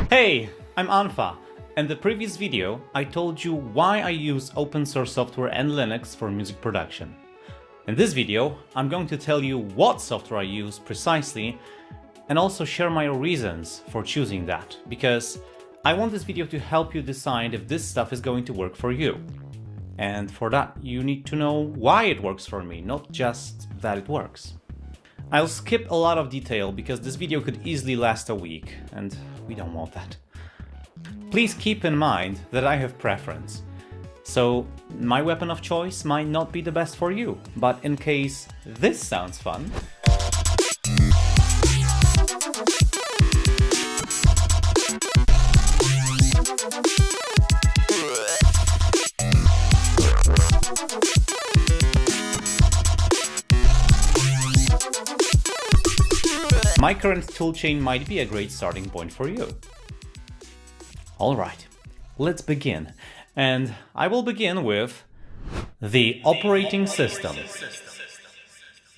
Hey, I'm Anfa. In the previous video, I told you why I use open source software and Linux for music production. In this video, I'm going to tell you what software I use precisely and also share my reasons for choosing that, because I want this video to help you decide if this stuff is going to work for you. And for that, you need to know why it works for me, not just that it works. I'll skip a lot of detail because this video could easily last a week, and we don't want that. Please keep in mind that I have preference. So my weapon of choice might not be the best for you, but in case this sounds fun, my current toolchain might be a great starting point for you. Alright, let's begin. And I will begin with the operating system.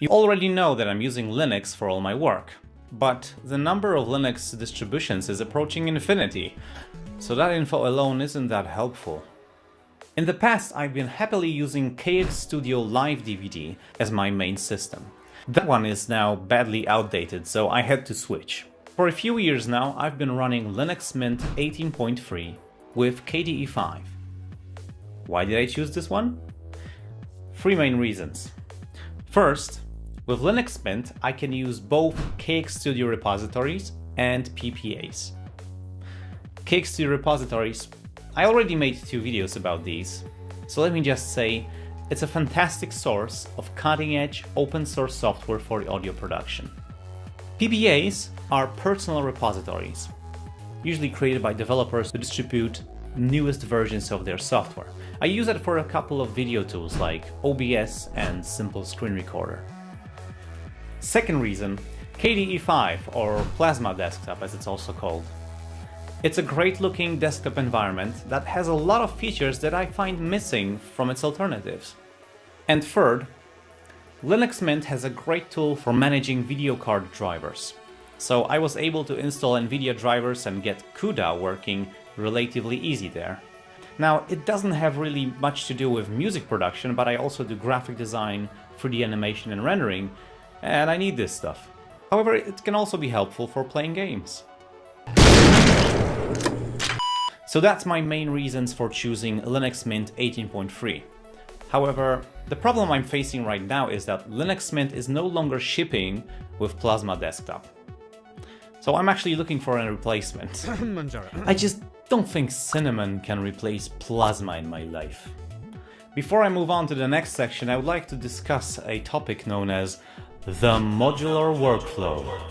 You already know that I'm using Linux for all my work, but the number of Linux distributions is approaching infinity, so that info alone isn't that helpful. In the past, I've been happily using KX Studio Live DVD as my main system. That one is now badly outdated, so I had to switch. For a few years now, I've been running Linux Mint 18.3 with KDE 5. Why did I choose this one? Three main reasons. First, with Linux Mint, I can use both KX Studio repositories and PPAs. KX Studio repositories, I already made 2 videos about these, so let me just say, it's a fantastic source of cutting-edge open source software for audio production. PPAs are personal repositories, usually created by developers to distribute newest versions of their software. I use it for a couple of video tools like OBS and Simple Screen Recorder. Second reason, KDE 5 or Plasma Desktop as it's also called. It's a great looking desktop environment that has a lot of features that I find missing from its alternatives. And third, Linux Mint has a great tool for managing video card drivers. So I was able to install NVIDIA drivers and get CUDA working relatively easy there. Now, it doesn't have really much to do with music production, but I also do graphic design, 3D animation and rendering, and I need this stuff. However, it can also be helpful for playing games. So that's my main reasons for choosing Linux Mint 18.3. However, the problem I'm facing right now is that Linux Mint is no longer shipping with Plasma Desktop. So I'm actually looking for a replacement. I just don't think Cinnamon can replace Plasma in my life. Before I move on to the next section, I would like to discuss a topic known as the modular workflow.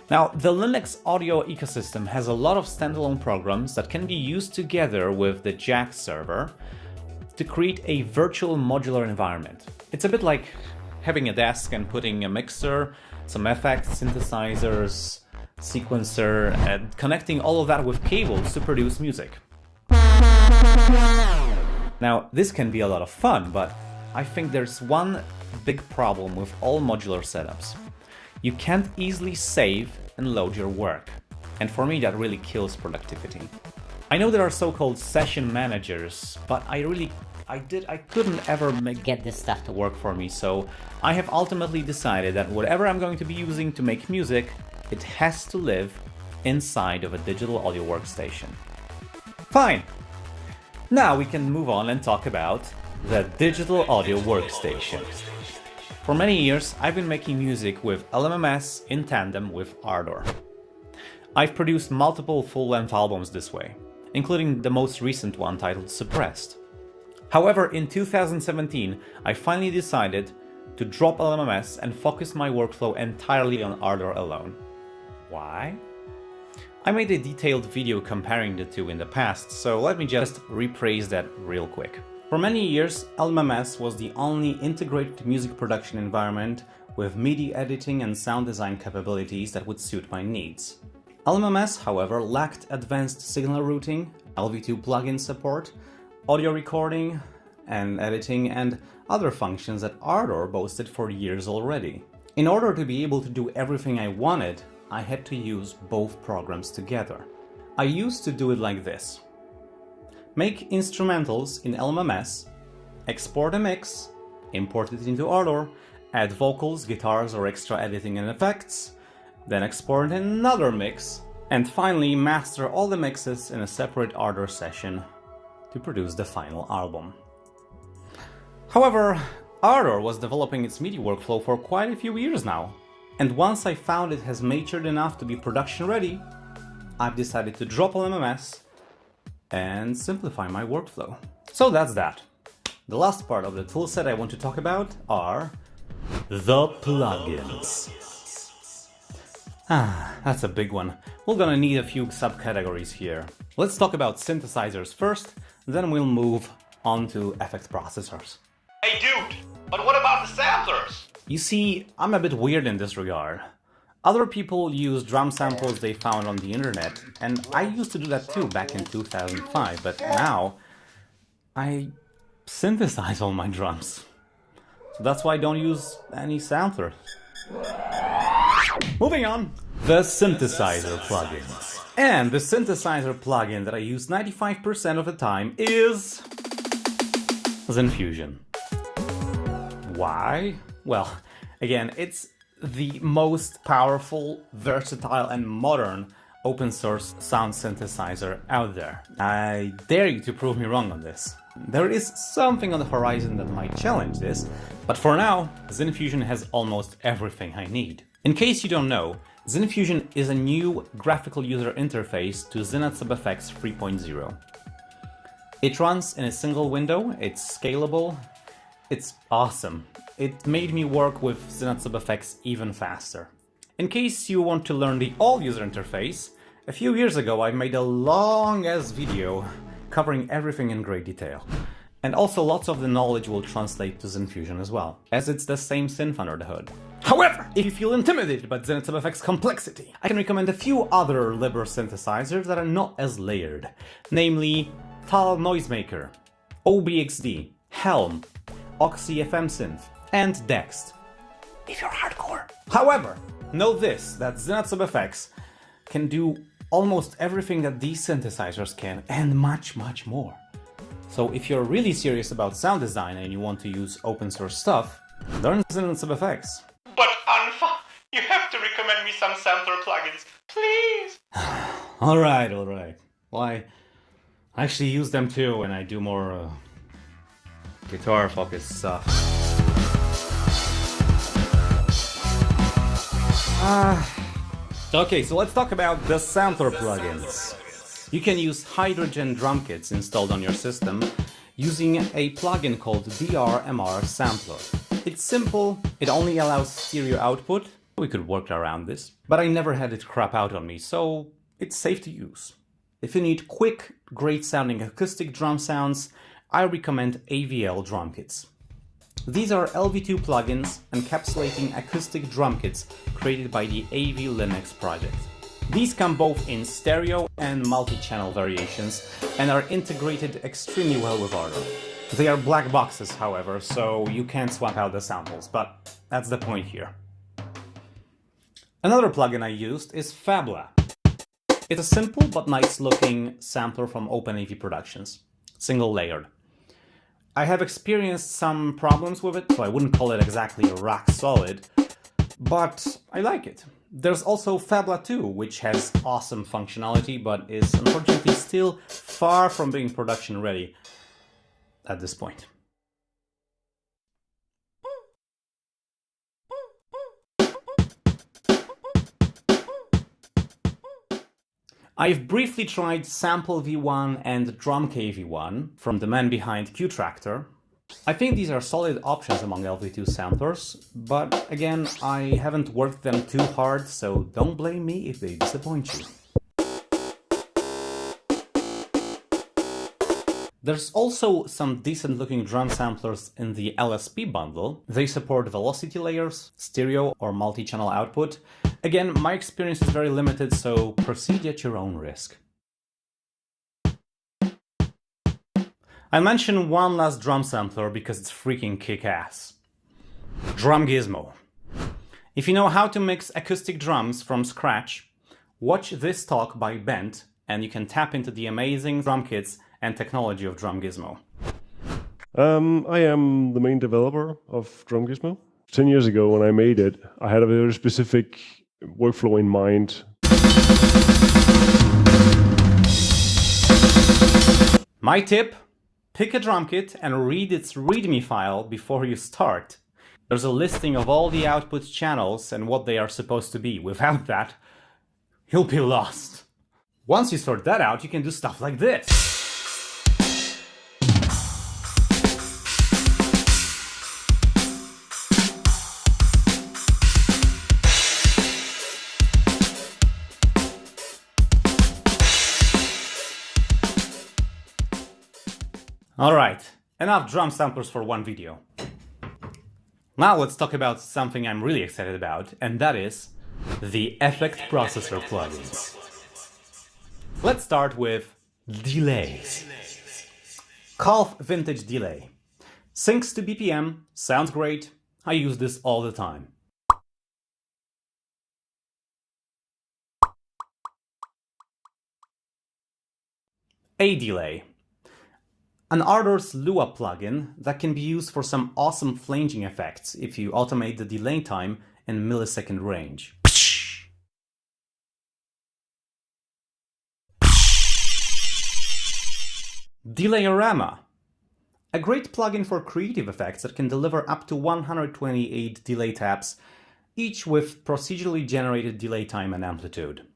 Now, the Linux audio ecosystem has a lot of standalone programs that can be used together with the JAX server to create a virtual modular environment. It's a bit like having a desk and putting a mixer, some effects, synthesizers, sequencer, and connecting all of that with cables to produce music. Now, this can be a lot of fun, but I think there's one big problem with all modular setups. You can't easily save and load your work, and for me that really kills productivity. I know there are so-called session managers, but I couldn't ever get this stuff to work for me, so I have ultimately decided that whatever I'm going to be using to make music, it has to live inside of a digital audio workstation. Fine! Now we can move on and talk about the digital audio workstation. For many years, I've been making music with LMMS in tandem with Ardor. I've produced multiple full-length albums this way, including the most recent one titled Suppressed. However, in 2017, I finally decided to drop LMMS and focus my workflow entirely on Ardor alone. Why? I made a detailed video comparing the two in the past, so let me just rephrase that real quick. For many years, LMMS was the only integrated music production environment with MIDI editing and sound design capabilities that would suit my needs. LMMS, however, lacked advanced signal routing, LV2 plugin support, audio recording and editing, and other functions that Ardor boasted for years already. In order to be able to do everything I wanted, I had to use both programs together. I used to do it like this. Make instrumentals in LMMS, export a mix, import it into Ardour, add vocals, guitars or extra editing and effects, then export another mix, and finally master all the mixes in a separate Ardour session to produce the final album. However, Ardour was developing its MIDI workflow for quite a few years now, and once I found it has matured enough to be production ready, I've decided to drop LMMS and simplify my workflow. So that's that. The last part of the toolset I want to talk about are the plugins. That's a big one. We're gonna need a few subcategories here. Let's talk about synthesizers first, then we'll move on to effect processors. Hey dude, but what about the samplers? You see, I'm a bit weird in this regard. Other people use drum samples they found on the internet, and I used to do that too back in 2005, but now I synthesize all my drums. So that's why I don't use any sampler. Moving on, the synthesizer plugins. And the synthesizer plugin that I use 95% of the time is ZenFusion. Why? Well, again, it's the most powerful, versatile and modern open source sound synthesizer out there. I dare you to prove me wrong on this. There is something on the horizon that might challenge this, but for now, ZenFusion has almost everything I need. In case you don't know, ZenFusion is a new graphical user interface to ZenatSubFX 3.0. It runs in a single window, it's scalable, it's awesome. It made me work with ZenatSubFX even faster. In case you want to learn the all-user interface, a few years ago I made a long-ass video covering everything in great detail. And also lots of the knowledge will translate to ZenFusion as well, as it's the same synth under the hood. However, if you feel intimidated by ZenatSubFX complexity, I can recommend a few other Libre synthesizers that are not as layered, namely Tal Noisemaker, OBXD, Helm, Oxy FM Synth, and Dext, if you're hardcore. However, know this, that ZenatSubFX can do almost everything that these synthesizers can, and much, much more. So if you're really serious about sound design and you want to use open source stuff, learn ZenatSubFX. But Anfa, you have to recommend me some sampler plugins, please! Alright. Well, I actually use them too when I do more guitar-focused stuff. Okay, so let's talk about the sampler plugins. You can use Hydrogen drum kits installed on your system using a plugin called DRMR Sampler. It's simple, it only allows stereo output. We could work around this, but I never had it crap out on me, so it's safe to use. If you need quick, great sounding acoustic drum sounds, I recommend AVL drum kits. These are LV2 plugins encapsulating acoustic drum kits created by the AV Linux project. These come both in stereo and multi-channel variations and are integrated extremely well with Ardour. They are black boxes, however, so you can't swap out the samples, but that's the point here. Another plugin I used is Fabla. It's a simple but nice looking sampler from OpenAV Productions, single layered. I have experienced some problems with it, so I wouldn't call it exactly rock solid, but I like it. There's also Fabla 2, which has awesome functionality, but is unfortunately still far from being production ready at this point. I've briefly tried Sample V1 and DrumK V1 from the man behind Qtractor. I think these are solid options among LV2 samplers, but again, I haven't worked them too hard, so don't blame me if they disappoint you. There's also some decent looking drum samplers in the LSP bundle. They support velocity layers, stereo or multi-channel output. Again, my experience is very limited, so proceed at your own risk. I'll mention one last drum sampler because it's freaking kick-ass. Drum Gizmo. If you know how to mix acoustic drums from scratch, watch this talk by Bent and you can tap into the amazing drum kits and technology of Drum Gizmo. I am the main developer of Drum Gizmo. 10 years ago when I made it, I had a very specific workflow in mind. My tip, pick a drum kit and read its README file before you start. There's a listing of all the output channels and what they are supposed to be. Without that, you'll be lost. Once you sort that out, you can do stuff like this. Alright, enough drum samplers for one video. Now let's talk about something I'm really excited about, and that is the Effect Processor plugins. Let's start with delays. Calf Vintage Delay. Syncs to BPM, sounds great, I use this all the time. A delay. An Ardor's Lua plugin that can be used for some awesome flanging effects if you automate the delay time in millisecond range. Delayorama. A great plugin for creative effects that can deliver up to 128 delay taps, each with procedurally generated delay time and amplitude.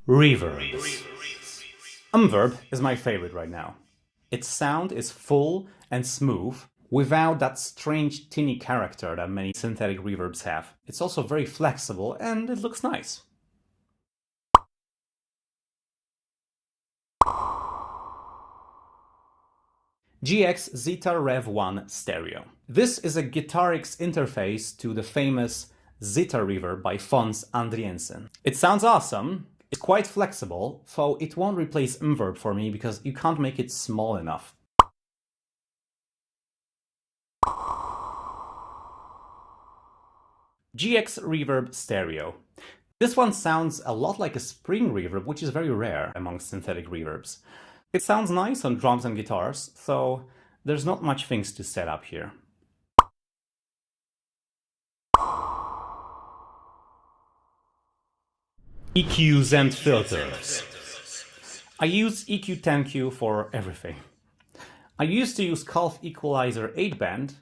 Reverbs. Umverb is my favorite right now. Its sound is full and smooth, without that strange tinny character that many synthetic reverbs have. It's also very flexible and it looks nice. GX Zeta Rev 1 Stereo. This is a Guitarix interface to the famous Zeta reverb by Fons Andriensen. It sounds awesome. It's quite flexible, though it won't replace Umverb for me because you can't make it small enough. GX Reverb Stereo. This one sounds a lot like a spring reverb, which is very rare among synthetic reverbs. It sounds nice on drums and guitars, so there's not much things to set up here. EQs and filters. I use EQ10Q for everything. I used to use Calf Equalizer 8-band.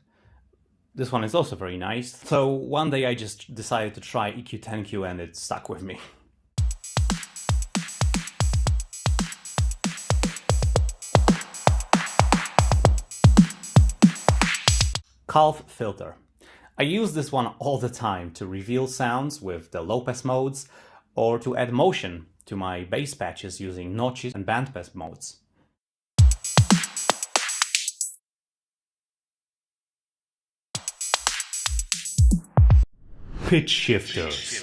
This one is also very nice. So one day I just decided to try EQ10Q and it stuck with me. Calf filter. I use this one all the time to reveal sounds with the low-pass modes, or to add motion to my bass patches using notches and bandpass modes. Pitch shifters.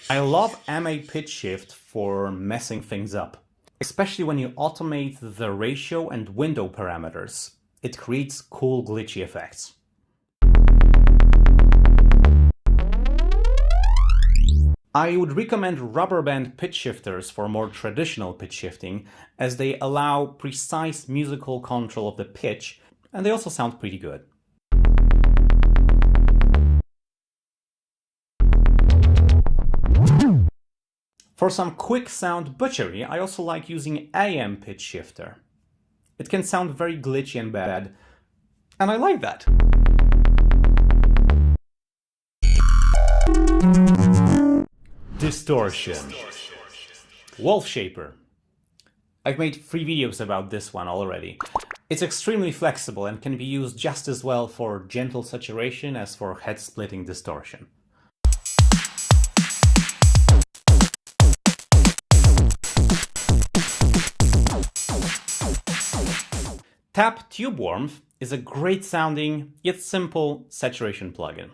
I love MA pitch shift for messing things up, especially when you automate the ratio and window parameters. It creates cool glitchy effects. I would recommend rubber band pitch shifters for more traditional pitch shifting, as they allow precise musical control of the pitch, and they also sound pretty good. For some quick sound butchery, I also like using AM pitch shifter. It can sound very glitchy and bad, and I like that. Distortion. Wolf Shaper. I've made 3 videos about this one already. It's extremely flexible and can be used just as well for gentle saturation as for head-splitting distortion. Tap Tube Warmth is a great sounding, yet simple saturation plugin.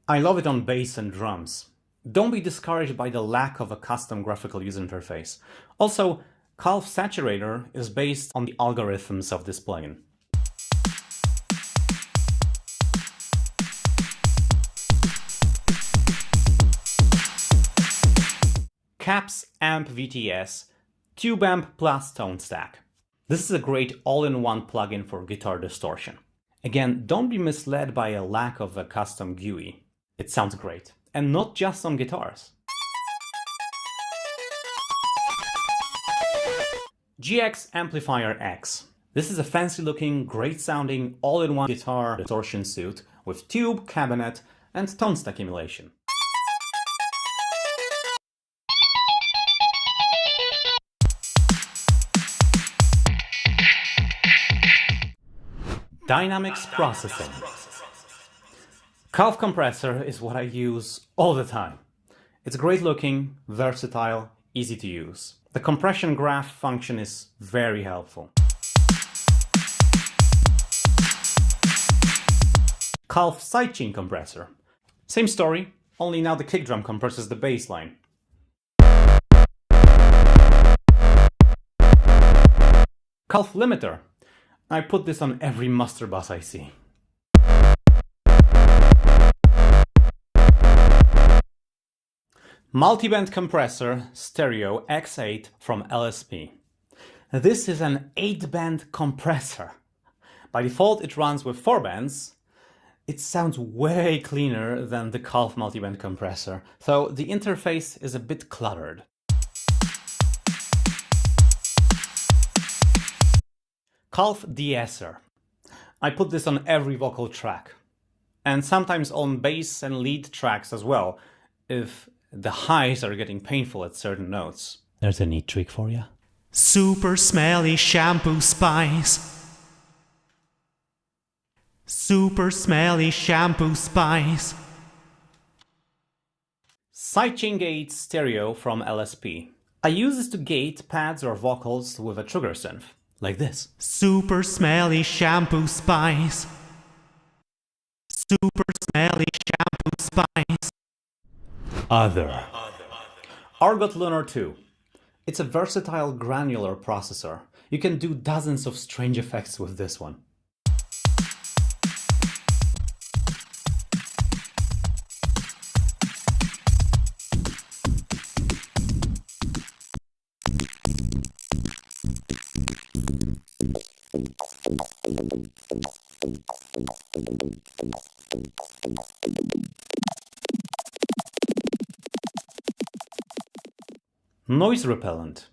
I love it on bass and drums. Don't be discouraged by the lack of a custom graphical user interface. Also, Calf Saturator is based on the algorithms of this plugin. Caps Amp VTS Tube Amp plus Tone Stack. This is a great all-in-one plugin for guitar distortion. Again, don't be misled by a lack of a custom GUI. It sounds great, and not just on guitars. GX Amplifier X. This is a fancy-looking, great-sounding, all-in-one guitar distortion suite with tube, cabinet, and tone stack emulation. Dynamics Processing. Calf Compressor is what I use all the time. It's great looking, versatile, easy to use. The compression graph function is very helpful. Calf Sidechain Compressor. Same story, only now the kick drum compresses the bass line. Calf Limiter. I put this on every muster bus I see. Multiband Compressor Stereo X8 from LSP. This is an 8-band compressor. By default it runs with 4 bands. It sounds way cleaner than the Calf multiband compressor, though the interface is a bit cluttered. Calf De-esser. I put this on every vocal track, and sometimes on bass and lead tracks as well, if the highs are getting painful at certain notes. There's a neat trick for you. Super smelly shampoo spice. Super smelly shampoo spice. Sidechain Gate Stereo from LSP. I use this to gate pads or vocals with a trigger synth, like this. Super smelly shampoo spice. Super smelly shampoo spice. Other. Argot Lunar 2. It's a versatile granular processor. You can do dozens of strange effects with this one. Noise Repellent.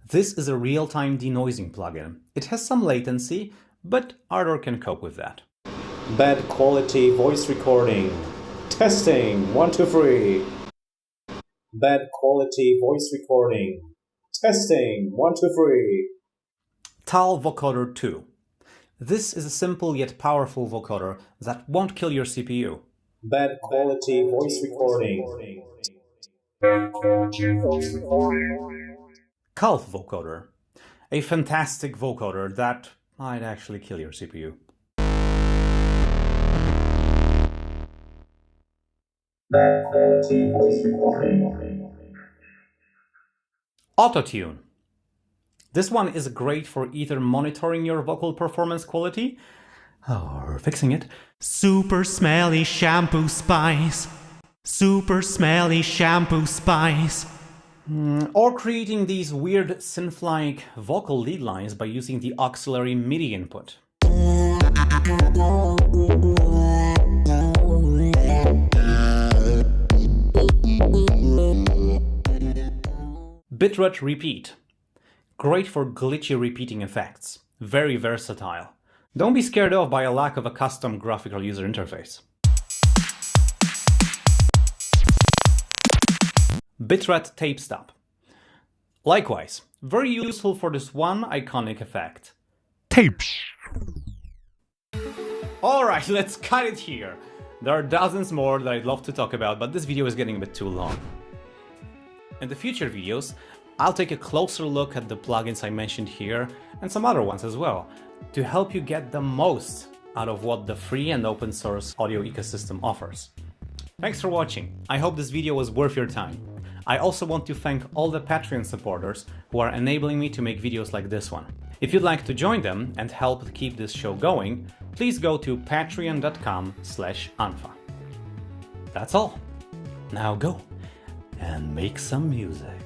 This is a real-time denoising plugin. It has some latency, but Ardor can cope with that. Bad quality voice recording. Testing. 1, 2, 3. Bad quality voice recording. Testing. 1, 2, 3. Tal Vocoder 2. This is a simple yet powerful vocoder that won't kill your CPU. Bad quality voice recording. Calf Vocoder. A fantastic vocoder that might actually kill your CPU. Bad quality voice recording. Autotune. This one is great for either monitoring your vocal performance quality or fixing it. Super smelly shampoo spice. Super smelly shampoo spice. Or creating these weird synth-like vocal lead lines by using the auxiliary MIDI input. Bitrate Repeat. Great for glitchy repeating effects. Very versatile. Don't be scared off by a lack of a custom graphical user interface. Bitrate Tape Stop. Likewise, very useful for this one iconic effect. Tapes. Alright, let's cut it here. There are dozens more that I'd love to talk about, but this video is getting a bit too long. In the future videos, I'll take a closer look at the plugins I mentioned here and some other ones as well, to help you get the most out of what the free and open source audio ecosystem offers. Thanks for watching. I hope this video was worth your time. I also want to thank all the Patreon supporters who are enabling me to make videos like this one. If you'd like to join them and help keep this show going, please go to patreon.com/Unfa. That's all. Now go and make some music.